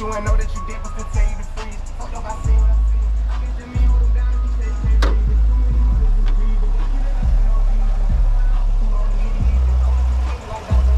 you and know that you did, but still tell you to freeze. Fuck up, I see what I see. I can just me hold them down if you say you can't breathe. Too many niggas can breathe, but they get it up and all easy. Too long to get easy. Like that, but I ain't even talking.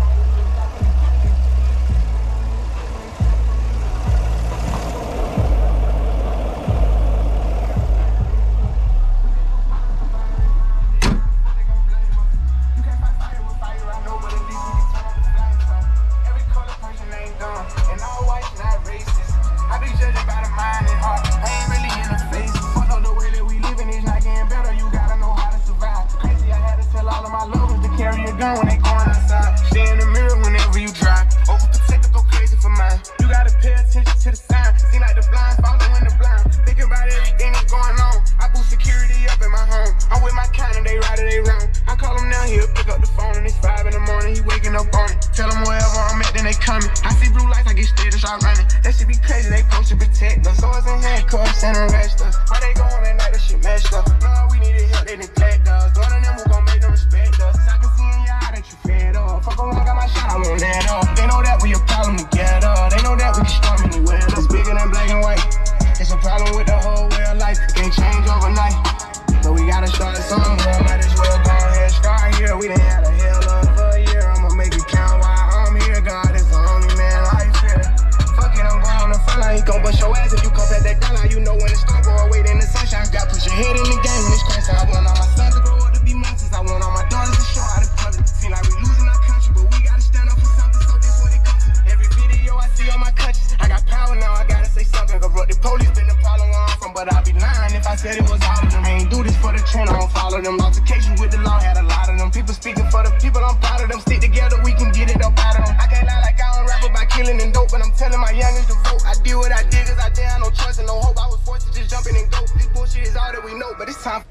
When they going outside, stay in the mirror whenever you drive. Overprotective, go crazy for mine. You gotta pay attention to the signs. Seem like the blind following the blind. Thinking about everything that's going on. I boost security up in my home. I'm with my kind and they right or they wrong. I call him now, he'll pick up the phone and it's 5 in the morning. He waking up on it. Tell him wherever I'm at, then they coming. I see blue lights, I get scared and start running. That shit be crazy, they supposed to protect us. Swords and handcuffs and arrest us. Why they going at night, that shit messed up. No, we needed help, they neglect us. One of them who gon' make them respect us. I can see in your eye that you fed up. Fuck around, got my shot, I want that up. They know that we a problem together. They know that we can storm anywhere. It's bigger than black and white. It's a problem with the whole way of life. It can't change overnight. So we gotta start somewhere. Might as well go ahead, start here. We done had a hell of a year. I'ma make it count while I'm here. God is the only man life here. Fuck it, I'm going on the front line. He gon' bust your ass if you come past that gun line. You know when it's start, boy, wait in the sunshine. Got put your head in the game. This crazy. I want all my sons to grow up to be monsters. I want all my daughters to show out in public. Seem like we losing our country, but we gotta stand up for something. So this what it comes to. Every video I see on my country, I got power now. I gotta say something. Corrupt the police been the problem where I'm from, but I'd be lying if I said it was all of them. I ain't do this for the trend, I don't follow them. Altercations with the law had a lot of them. People speaking for the people, I'm proud of them. Stick together, we can get it up out of them. I can't lie like I don't rap about killing and dope, but I'm telling my youngins to vote. I did what I did, cause I didn't have no choice and no hope. I was forced to just jump in and go. This bullshit is all that we know, but it's time.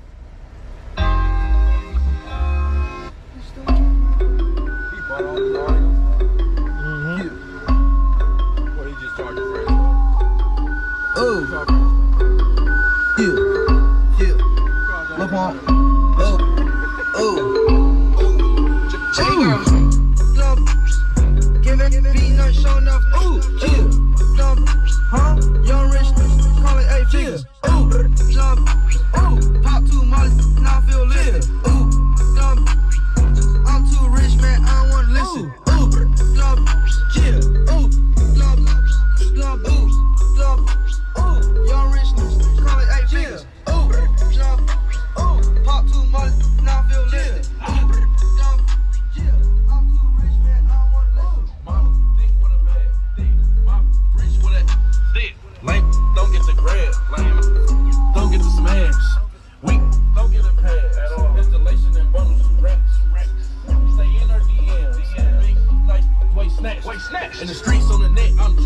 In the streets on the net, I'm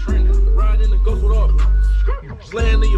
trending. Riding the ghost with all. Slaying the